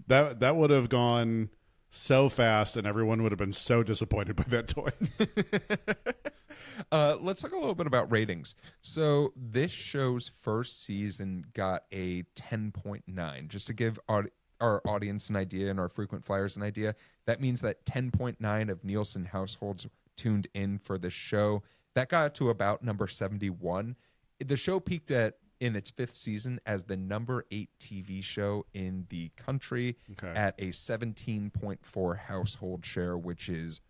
that would have gone so fast, and everyone would have been so disappointed by that toy. Let's talk a little bit about ratings. So this show's first season got a 10.9, just to give our audience an idea and our frequent flyers an idea. That means that 10.9 of Nielsen households tuned in for the show. That got to about number 71. The show peaked in its 5th season as the number 8 TV show in the country at a 17.4 household share, which is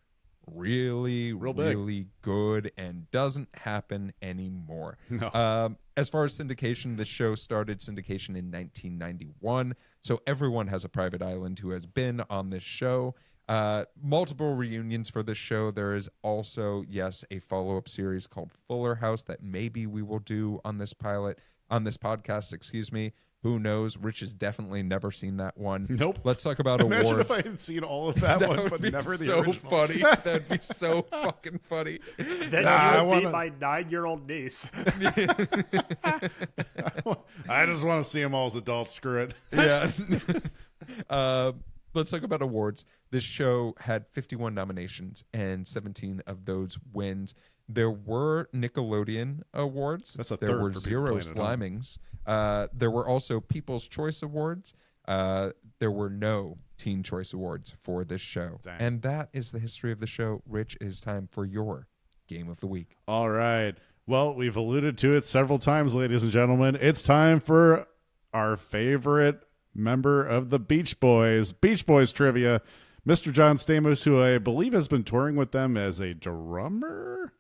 really good and doesn't happen anymore. No. As far as syndication, the show started syndication in 1991, so everyone has a private island who has been on this show. Multiple reunions for this show. There is also, yes, a follow-up series called Fuller House that maybe we will do on this podcast, excuse me. Who knows? Rich has definitely never seen that one. Nope. Let's talk about Imagine awards. if I had seen all of that one, but never the original. Funny. That'd be so fucking funny. Then you would be my 9-year-old niece. I just want to see them all as adults. Screw it. Yeah. Let's talk about awards. This show had 51 nominations and 17 of those wins. There were Nickelodeon awards. That's a there third were for 0 people playing at home. Slimings. There were also People's Choice Awards. There were no Teen Choice Awards for this show. Dang. And that is the history of the show. Rich, it is time for your Game of the Week. All right. Well, we've alluded to it several times, ladies and gentlemen. It's time for our favorite member of the Beach Boys trivia, Mr. John Stamos, who I believe has been touring with them as a drummer.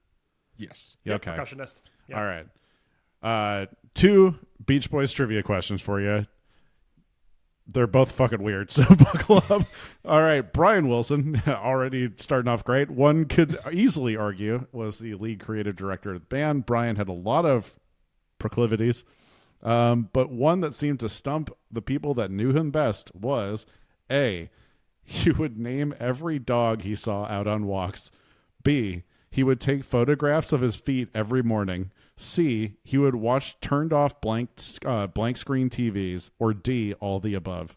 Yes. Yeah, Okay. percussionist. Yeah. All right. 2 Beach Boys trivia questions for you. They're both fucking weird, so buckle up. All right, Brian Wilson, already starting off great. One could easily argue was the lead creative director of the band. Brian had a lot of proclivities, but one that seemed to stump the people that knew him best was, A, he would name every dog he saw out on walks. B, he would take photographs of his feet every morning. C, he would watch turned off blank screen TVs. Or D, all the above.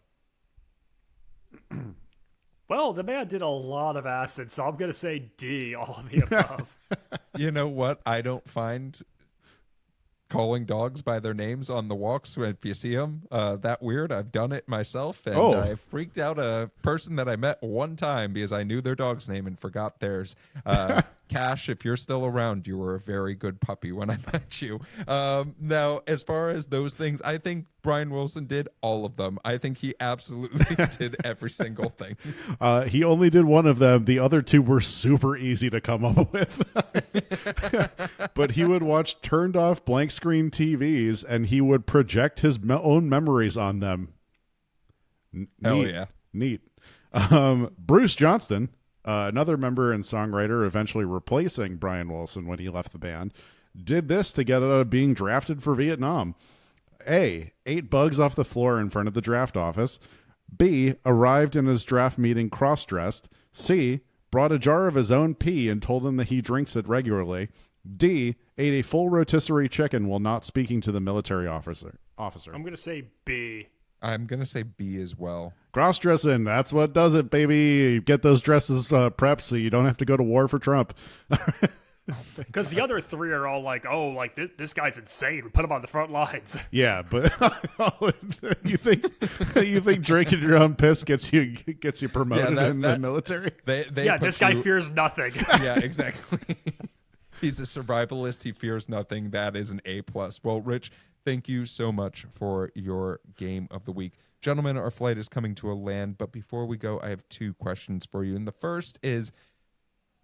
Well, the man did a lot of acid, so I'm going to say D, all of the above. You know what? I don't find calling dogs by their names on the walks if you see them that weird. I've done it myself, and I freaked out a person that I met one time because I knew their dog's name and forgot theirs. Cash, if you're still around, you were a very good puppy when I met you. Now, as far as those things, I think Brian Wilson did all of them. I think he absolutely did every single thing. He only did one of them. The other 2 were super easy to come up with. But he would watch turned off blank screen TVs, and he would project his own memories on them. Hell yeah. Neat. Bruce Johnston, another member and songwriter eventually replacing Brian Wilson when he left the band, did this to get out of being drafted for Vietnam. A, ate bugs off the floor in front of the draft office. B, arrived in his draft meeting cross-dressed. C, brought a jar of his own pee and told him that he drinks it regularly. D, ate a full rotisserie chicken while not speaking to the military officer. I'm going to say B. I'm going to say B as well. Cross-dressing, that's what does it, baby. Get those dresses prepped so you don't have to go to war for Trump. Because the other three are all like, oh, like this guy's insane. We put him on the front lines. Yeah, but you think drinking your own piss gets you promoted in the military? This guy fears nothing. Yeah, exactly. He's a survivalist. He fears nothing. That is an A+. Well, Rich, thank you so much for your game of the week. Gentlemen, our flight is coming to a land, but before we go, I have 2 questions for you. And the first is,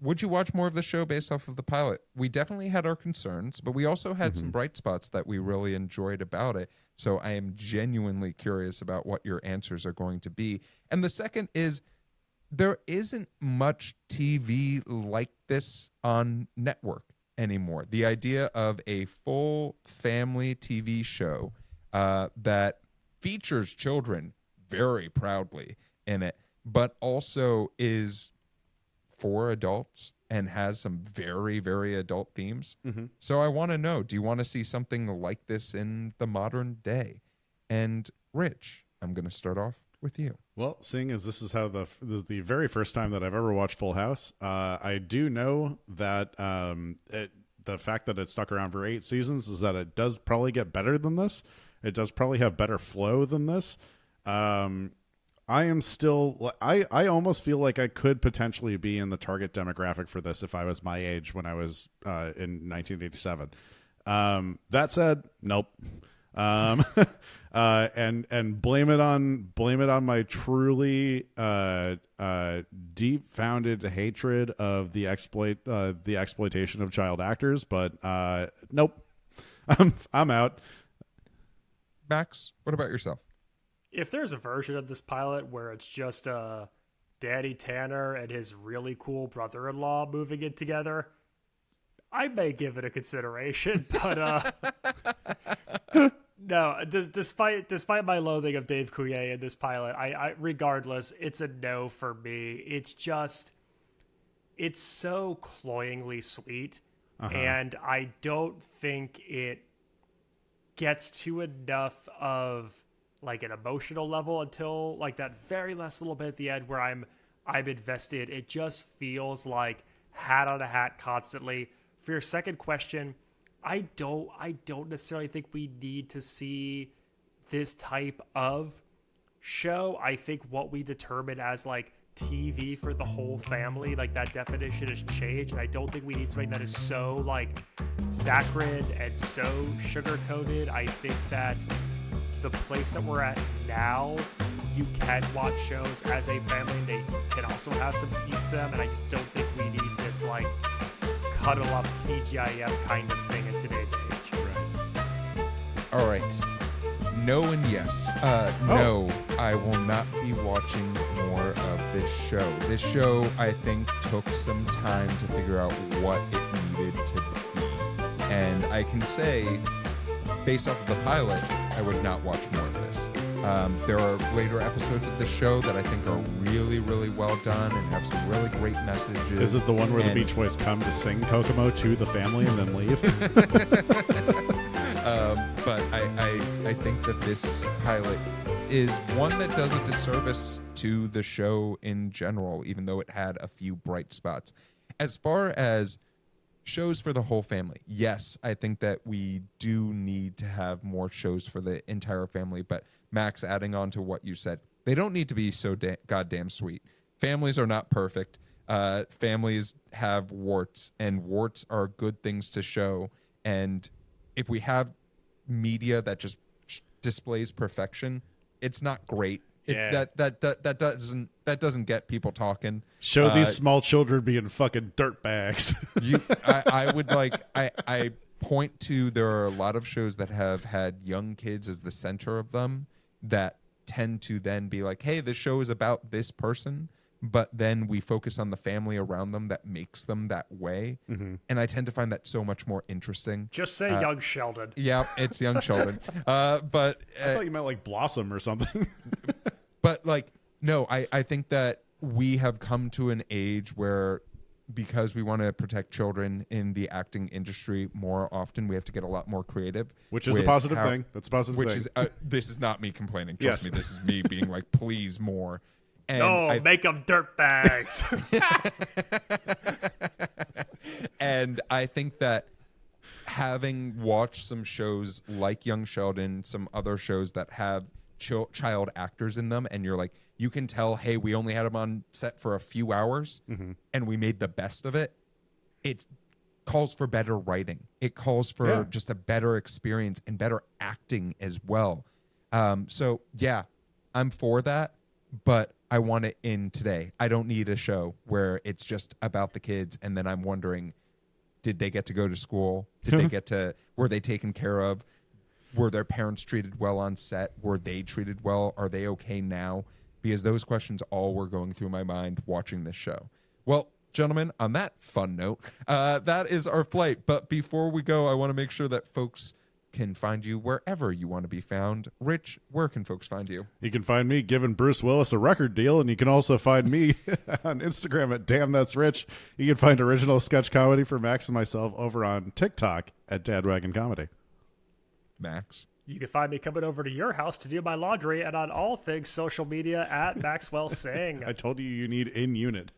would you watch more of the show based off of the pilot? We definitely had our concerns, but we also had some bright spots that we really enjoyed about it. So I am genuinely curious about what your answers are going to be. And the second is, there isn't much TV like this on network anymore. The idea of a full family TV show that features children very proudly in it, but also is for adults and has some very, very adult themes. So I want to know, do you want to see something like this in the modern day? And Rich, I'm going to start off with you. Well, seeing as this is how the very first time that I've ever watched Full House, I do know that the fact that it stuck around for 8 seasons is that it does probably get better than this. It does probably have better flow than this. I am still, I almost feel like I could potentially be in the target demographic for this if I was my age when I was in 1987. That said, nope. And blame it on my truly deep founded hatred of the exploitation of child actors. But nope, I'm out. Max, what about yourself? If there's a version of this pilot where it's just Daddy Tanner and his really cool brother-in-law moving in together, I may give it a consideration. But no, despite my loathing of Dave Coulier in this pilot, I regardless, it's a no for me. It's so cloyingly sweet, and I don't think it gets to enough of like an emotional level until like that very last little bit at the end where I'm invested. It just feels like hat on a hat constantly. For your second question, I don't necessarily think we need to see this type of show. I think what we determine as like TV for the whole family, like that definition has changed, and I don't think we need something that is so like saccharine and so sugar coated. I think that the place that we're at now, you can watch shows as a family. They can also have some teeth to them, and I just don't think we need this like cuddle up TGIF kind of thing in today's age. All right. No and yes. No, I will not be watching more of this show. This show, I think, took some time to figure out what it needed to be. And I can say, based off of the pilot, I would not watch more of this. There are later episodes of the show that I think are really, really well done and have some really great messages. Is it the one where the Beach Boys come to sing Kokomo to the family and then leave? But I think that this pilot is one that does a disservice to the show in general, even though it had a few bright spots. As far as shows for the whole family, yes, I think that we do need to have more shows for the entire family. But Max, adding on to what you said, they don't need to be so goddamn sweet. Families are not perfect. Families have warts, and warts are good things to show. And if we have media that just displays perfection, it's not great. That doesn't get people talking. Show these small children being fucking dirtbags. I point to, there are a lot of shows that have had young kids as the center of them that tend to then be like, hey, the show is about this person, but then we focus on the family around them that makes them that way. And I tend to find that so much more interesting. Just say young Sheldon. Yeah, it's young Sheldon. But I thought you meant like Blossom or something. but like, no, I think that we have come to an age where, because we want to protect children in the acting industry more often, we have to get a lot more creative. Which is a positive thing. That's a positive thing. This is not me complaining. Trust Yes. me, this is me being like, please more. And No, make them dirtbags. And I think that having watched some shows like Young Sheldon, some other shows that have child actors in them, and you're like, you can tell, hey, we only had them on set for a few hours and we made the best of it. It calls for better writing. It calls for just a better experience and better acting as well. So yeah, I'm for that, but I want it in today. I don't need a show where it's just about the kids and then I'm wondering, did they get to go to school? Did they get to, were they taken care of? Were their parents treated well on set? Were they treated well? Are they okay now? Because those questions all were going through my mind watching this show. Well, gentlemen, on that fun note, that is our flight. But before we go, I want to make sure that folks can find you wherever you want to be found. Rich, where can folks find you? You can find me giving Bruce Willis a record deal, and you can also find me on Instagram at Damn That's Rich. You can find original sketch comedy for Max and myself over on TikTok at Dadwagon Comedy. Max? You can find me coming over to your house to do my laundry and on all things social media at Maxwell Sing. I told you need in unit.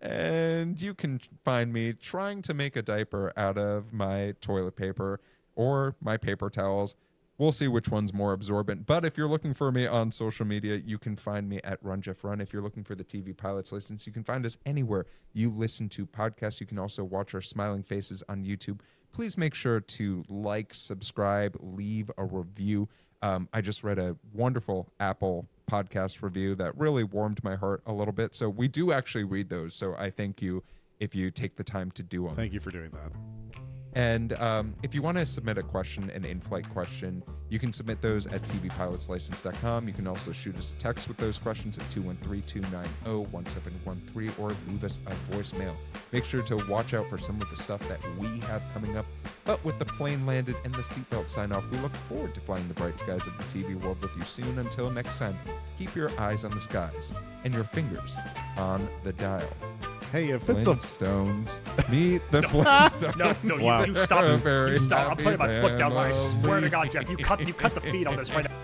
And you can find me trying to make a diaper out of my toilet paper or my paper towels. We'll see which one's more absorbent. But if you're looking for me on social media, you can find me at Run Jeff Run. If you're looking for the TV Pilots License, you can find us anywhere you listen to podcasts. You can also watch our smiling faces on YouTube. Please make sure to like, subscribe, leave a review. I just read a wonderful Apple podcast review that really warmed my heart a little bit. So we do actually read those. So I thank you if you take the time to do them. Thank you for doing that. And if you want to submit a question, an in-flight question, you can submit those at tvpilotslicense.com. You can also shoot us a text with those questions at 213-290-1713 or leave us a voicemail. Make sure to watch out for some of the stuff that we have coming up. But with the plane landed and the seatbelt sign off, we look forward to flying the bright skies of the TV world with you soon. Until next time, keep your eyes on the skies and your fingers on the dial. Hey, if it's a Flintstones, meet the Flintstones. No, Wow. you stop. Very You stop. I'm putting my foot down. I happy swear to God, Jeff, you cut the feed on this right now.